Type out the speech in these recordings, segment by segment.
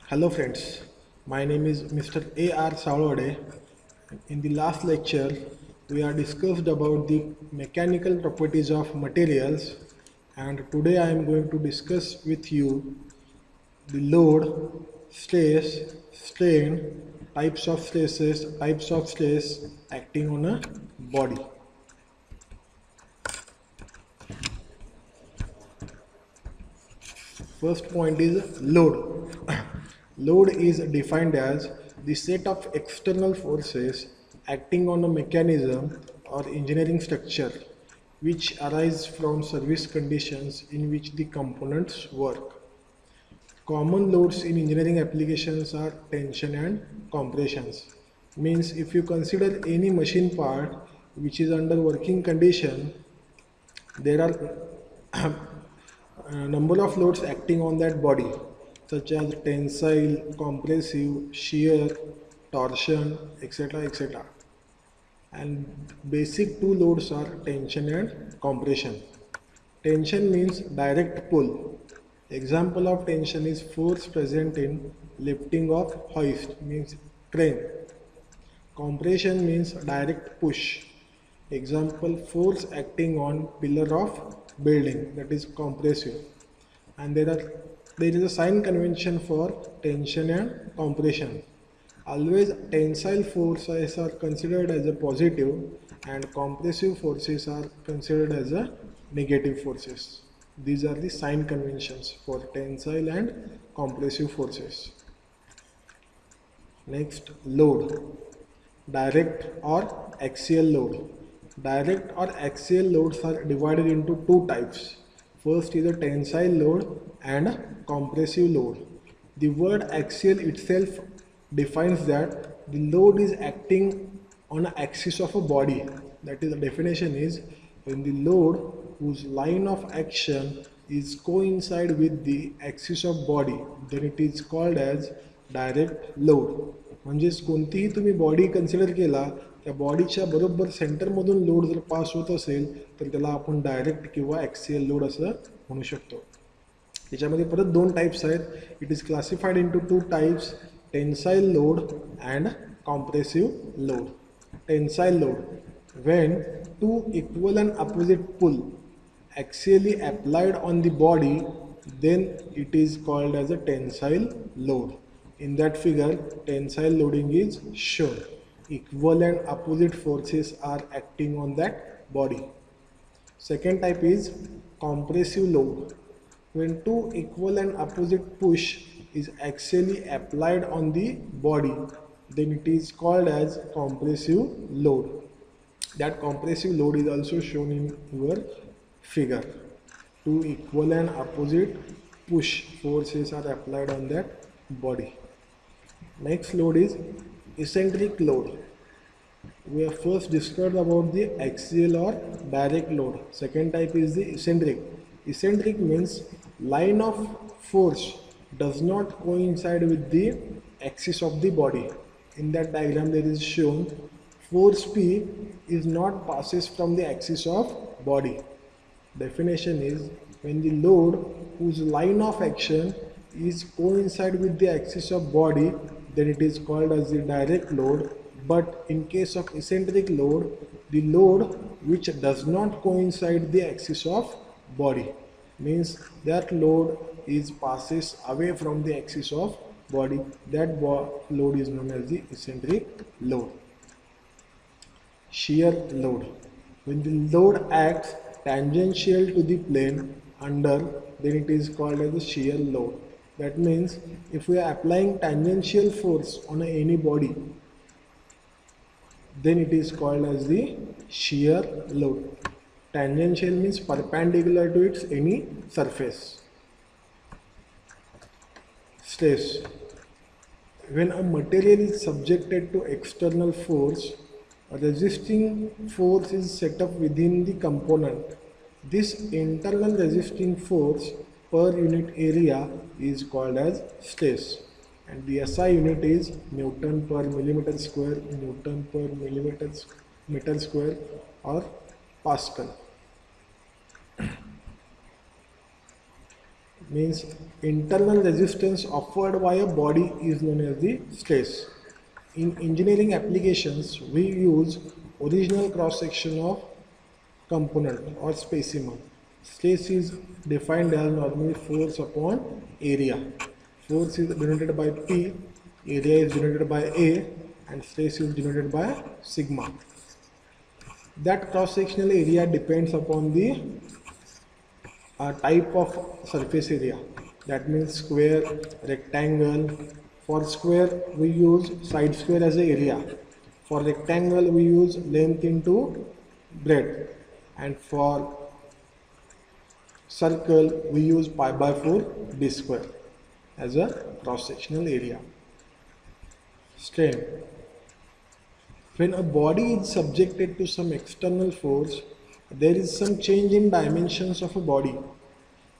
Hello friends, my name is Mr. A.R. Salwade. In the last lecture, we are discussed about the mechanical properties of materials, and today I am going to discuss with you the load, stress, strain, types of stress acting on a body. First point is load. Load is defined as the set of external forces acting on a mechanism or engineering structure which arise from service conditions in which the components work. Common loads in engineering applications are tension and compressions. Means if you consider any machine part which is under working condition, there are a number of loads acting on that body such as tensile, compressive, shear, torsion, etc. etc. And basic two loads are tension and compression. Tension means direct pull. Example of tension is force present in lifting of hoist, means crane. Compression means direct push. Example, force acting on pillar of building, that is compressive. And there is a sign convention for tension and compression. Always tensile forces are considered as a positive and compressive forces are considered as a negative forces. These are the sign conventions for tensile and compressive forces. Next, load. Direct or axial load. Direct or axial loads are divided into two types. First is a tensile load and a compressive load. The word axial itself defines that the load is acting on an axis of a body. That is, the definition is when the load whose line of action is coincide with the axis of body, then it is called as direct load. म्हणजेच कोणतीही तुम्ही body consider केला त्या बॉडीच्या बरोबर सेंटरमधून load जर पास होत असेल तर त्याला आपण डायरेक्ट किंवा ॲक्सियल लोड असं म्हणू शकतो. याच्यामध्ये परत दोन टाईप्स आहेत. It is classified into two types, tensile load and compressive load. Tensile load, when two equal and opposite pull axially applied on the body, then it is called as a tensile load. In that figure, tensile loading is shown. Equal and opposite forces are acting on that body. Second type is compressive load. When two equal and opposite push is axially applied on the body, then it is called as compressive load. That compressive load is also shown in your figure. Two equal and opposite push forces are applied on that body. Next load is eccentric load. We have first discussed about the axial or direct load. Second type is the eccentric. Eccentric means line of force does not coincide with the axis of the body. In that diagram there is shown force P is not passes from the axis of body. Definition is when the load whose line of action is coincide with the axis of body, then it is called as the direct load. But in case of eccentric load, the load which does not coincide the axis of body, means that load is passes away from the axis of body, that load is known as the eccentric load. Shear load. When the load acts tangential to the plane under, then it is called as the shear load. That means if we are applying tangential force on any body, then it is called as the shear load. Tangential means perpendicular to its any surface. Stress. When a material is subjected to external force, a resisting force is set up within the component. This internal resisting force per unit area is called as stress, and the SI unit is Newton per millimeter square, Newton per meter square, or Pascal. means internal resistance offered by a body is known as the stress. In engineering applications, we use original cross section of component or specimen. Stress is defined as normally force upon area. Force is denoted by P, area is denoted by A, and stress is denoted by sigma. That cross-sectional area depends upon the type of surface area. That means square, rectangle. For square, we use side square as a area. For rectangle, we use length into breadth. And for circle, we use pi by 4 d square as a cross-sectional area. Strain. When a body is subjected to some external force, there is some change in dimensions of a body.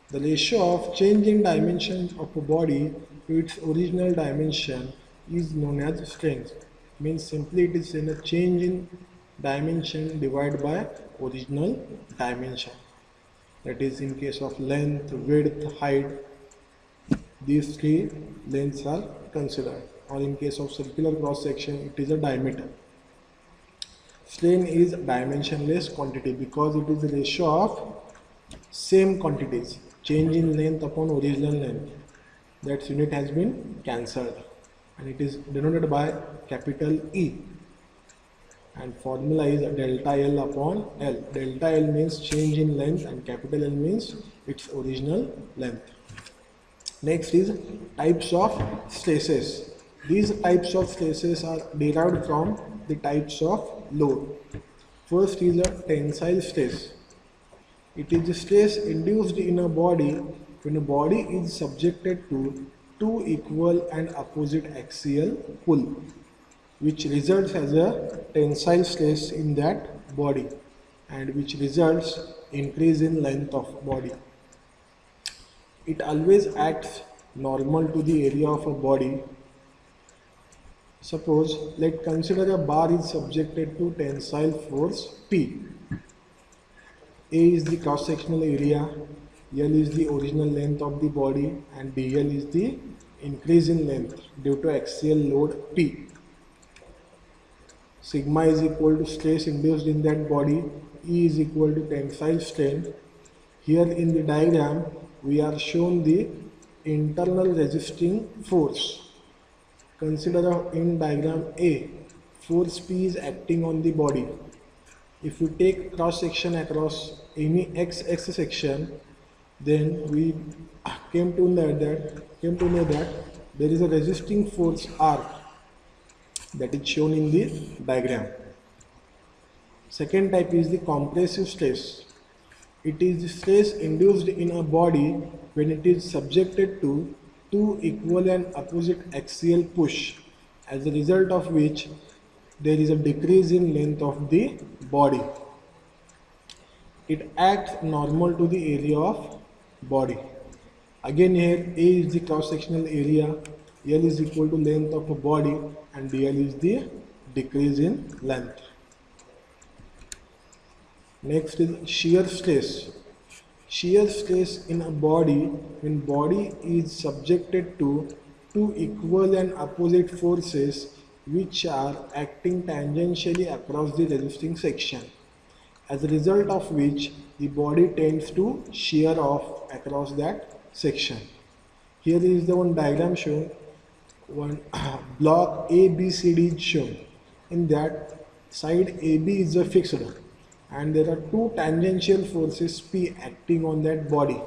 The ratio of change in dimensions of a body to its original dimension is known as strain. Means simply it is in a change in dimension divided by original dimension. That is in case of length, width, height, these three lengths are considered. Or in case of circular cross section, it is a diameter. Strain is dimensionless quantity because it is a ratio of same quantities, change in length upon original length. That unit has been cancelled and it is denoted by capital E, and formula is delta L upon L. Delta L means change in length and capital L means its original length. Next is types of stresses. These types of stresses are derived from the types of load. First is a tensile stress. It is the stress induced in a body when a body is subjected to two equal and opposite axial pull, which results as a tensile stress in that body and which results increase in length of body. It always acts normal to the area of a body. Suppose let's consider a bar is subjected to tensile force P. A is the cross-sectional area, L is the original length of the body, and dl is the increase in length due to axial load P. Sigma is equal to stress induced in that body, E is equal to tensile strain. Here in the diagram, we are shown the internal resisting force. Consider in diagram A, force P is acting on the body. If we take cross section across any x section, then we came to know that there is a resisting force R that is shown in the diagram. Second type is the compressive stress. It is the stress induced in a body when it is subjected to two equal and opposite axial push, as a result of which there is a decrease in length of the body. It acts normal to the area of body. Again here A is the cross-sectional area, L is equal to length of a body, and dl is the decrease in length. Next is shear stress. Shear stress in a body when body is subjected to two equal and opposite forces which are acting tangentially across the resisting section, as a result of which the body tends to shear off across that section. Here is the one diagram shown. One block A, B, C, D is shown. In that side AB is a fixed and there are two tangential forces P acting on that body,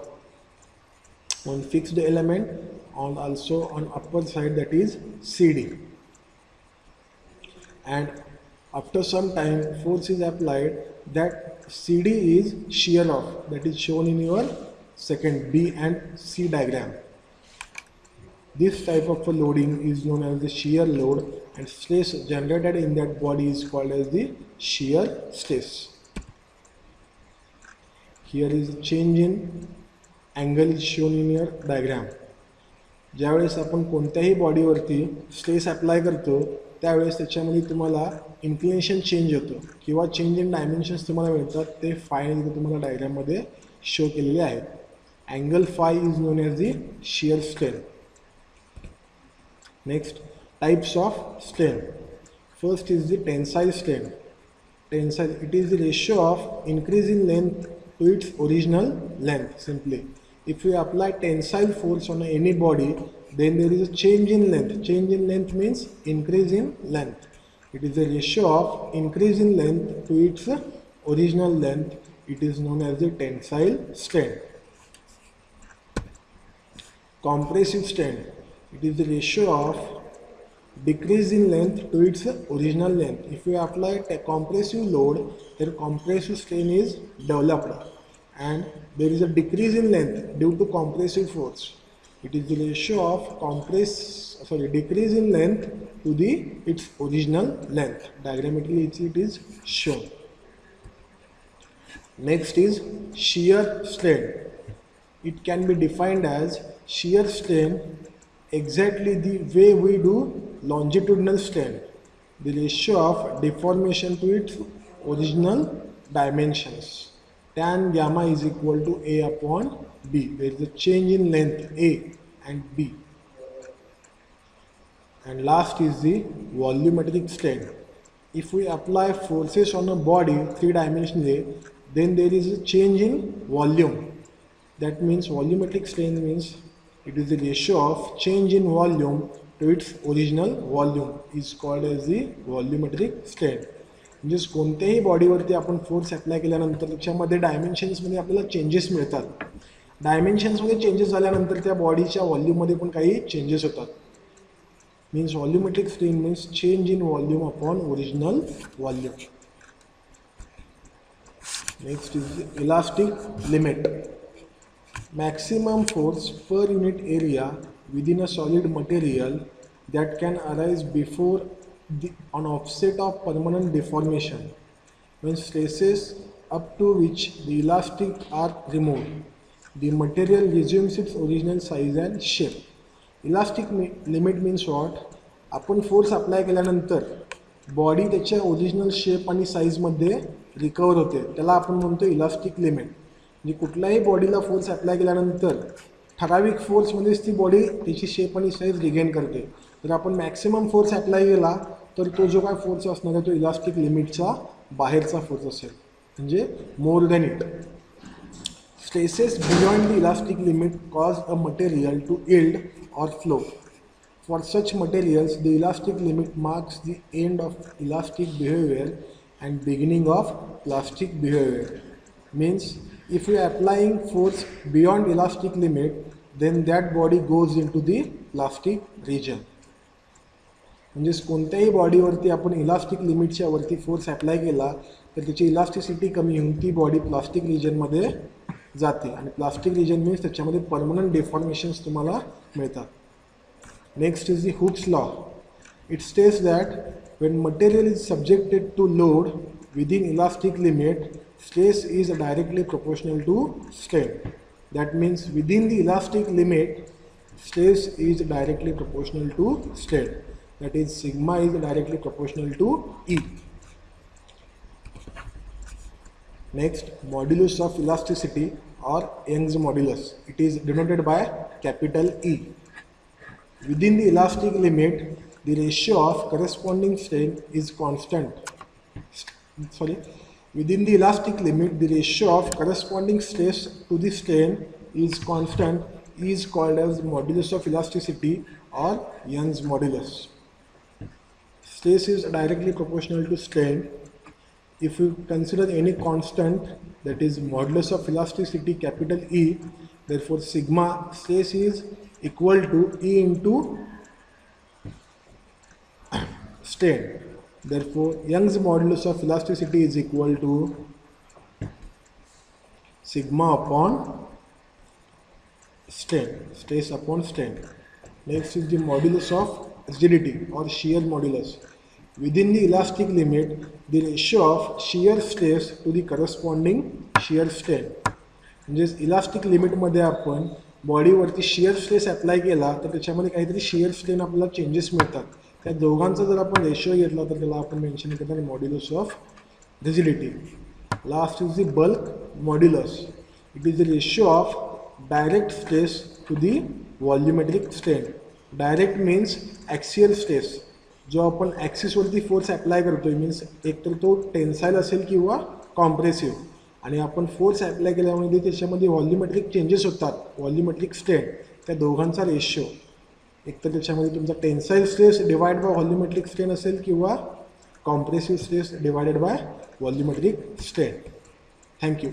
on fixed element and also on upper side, that is CD. And after some time force is applied, that CD is shear off, that is shown in your second B and C diagram. This type of a loading is known as the shear load, and stress generated in that body is called as the shear stress. Here is change in angle is shown in your diagram. ज्यावेळेस आपण कोणत्याही बॉडीवरती stress apply करतो त्यावेळेस त्याच्यामध्ये तुम्हाला inclination change होतो किंवा change in dimensions तुम्हाला मिळतात, ते फायनली तुम्हाला डायग्राममध्ये शो केलेले आहेत. Angle phi is known as the shear strain. Next, types of strain. First is the tensile strain. Tensile, it is the ratio of increase in length to its original length. Simply, if we apply tensile force on any body, then there is a change in length. Change in length means increase in length. It is the ratio of increase in length to its original length. It is known as the tensile strain. Compressive strain, it is the ratio of decrease in length to its original length. If we apply a compressive load, then compressive strain is developed and there is a decrease in length due to compressive force. It is the ratio of decrease in length to its original length. Diagrammatically it is shown. Next is shear strain. It can be defined as shear strain exactly the way we do longitudinal strain, the ratio of deformation to its original dimensions. Tan gamma is equal to A upon B. There is a change in length A and B. And last is the volumetric strain. If we apply forces on a body three-dimensionally, then there is a change in volume. That means volumetric strain means it is the ratio of change in volume to its original volume is called as the volumetric strain. म्हणजे कोणत्याही बॉडीवरती आपण force apply केल्यानंतर त्याच्यामध्ये डायमेन्शन्समध्ये आपल्याला changes मिळतात. डायमेन्शन्समध्ये changes झाल्यानंतर त्या बॉडीच्या व्हॉल्यूममध्ये पण काही चेंजेस होतात. Means volumetric strain means change in volume upon original volume. Next is the elastic limit. Maximum force per unit area within a solid material that can arise before an offset of permanent deformation when stresses up to which the elastic are removed, the material resumes its original size and shape. Elastic limit means what? आपण force apply केल्यानंतर body त्याच्या original shape आणि साईजमध्ये recover होते, त्याला आपण म्हणतो elastic limit. म्हणजे कुठल्याही बॉडीला फोर्स अप्लाय केल्यानंतर ठराविक फोर्समध्येच ती बॉडी त्याची शेप आणि साईज रिगेन करते. जर आपण मॅक्सिमम फोर्स अप्लाय केला तर तो जो काय फोर्स असणार आहे तो इलास्टिक लिमिटचा बाहेरचा फोर्स असेल, म्हणजे more than it. Stresses beyond the elastic limit cause a material to yield or flow. For such materials, the elastic limit marks the end of elastic behavior and beginning of plastic behavior. Means, if we are applying force beyond elastic limit, then that body goes into the plastic region. म्हणजेच कोणत्याही बॉडीवरती आपण elastic लिमिटच्या वरती force apply केला तर त्याची elasticity कमी होऊन ती बॉडी प्लास्टिक रिजनमध्ये जाते आणि प्लास्टिक रिजन मीन्स त्याच्यामध्ये परमनंट डिफॉर्मेशन्स तुम्हाला मिळतात. Next is the Hooke's law. It states that when material is subjected to load within elastic limit, stress is directly proportional to strain. That means within the elastic limit, stress is directly proportional to strain. That is sigma is directly proportional to E. Next, modulus of elasticity or Young's modulus. It is denoted by capital E. Within the elastic limit, the ratio of corresponding strain is constant. Within the elastic limit, the ratio of corresponding stress to the strain is constant, is called as modulus of elasticity or Young's modulus. Stress is directly proportional to strain. If you consider any constant, that is modulus of elasticity capital E, therefore sigma stress is equal to E into strain. Therefore Young's modulus of elasticity is equal to sigma upon strain, stress upon strain. Next is the modulus of rigidity or shear modulus. Within the elastic limit, the ratio of shear stress to the corresponding shear strain. म्हणजेच elastic लिमिटमध्ये आपण बॉडीवरती shear stress apply केला तर त्याच्यामध्ये काहीतरी shear strain आपल्याला changes मिळतात. त्या दोघांचा जर आपण रेशिओ घेतला तर त्याला आपण मेन्शन करतात modulus of rigidity. Last is the bulk modulus. It is the ratio of direct stress to the volumetric strain. Direct means axial stress, जो आपण ॲक्सिसवरती फोर्स अप्लाय करतोय मीन्स एक तर तो टेन्साईल असेल किंवा कॉम्प्रेसिव्ह, आणि आपण फोर्स अप्लाय केल्यामुळे त्याच्यामध्ये व्हॉल्युमेट्रिक चेंजेस होतात, व्हॉल्युमेट्रिक स्ट्रेन, त्या दोघांचा रेशिओ एक तर त्याच्यामध्ये तुमचा tensile stress divide by volumetric strain असेल किंवा compressive stress divided by volumetric strain. Thank you.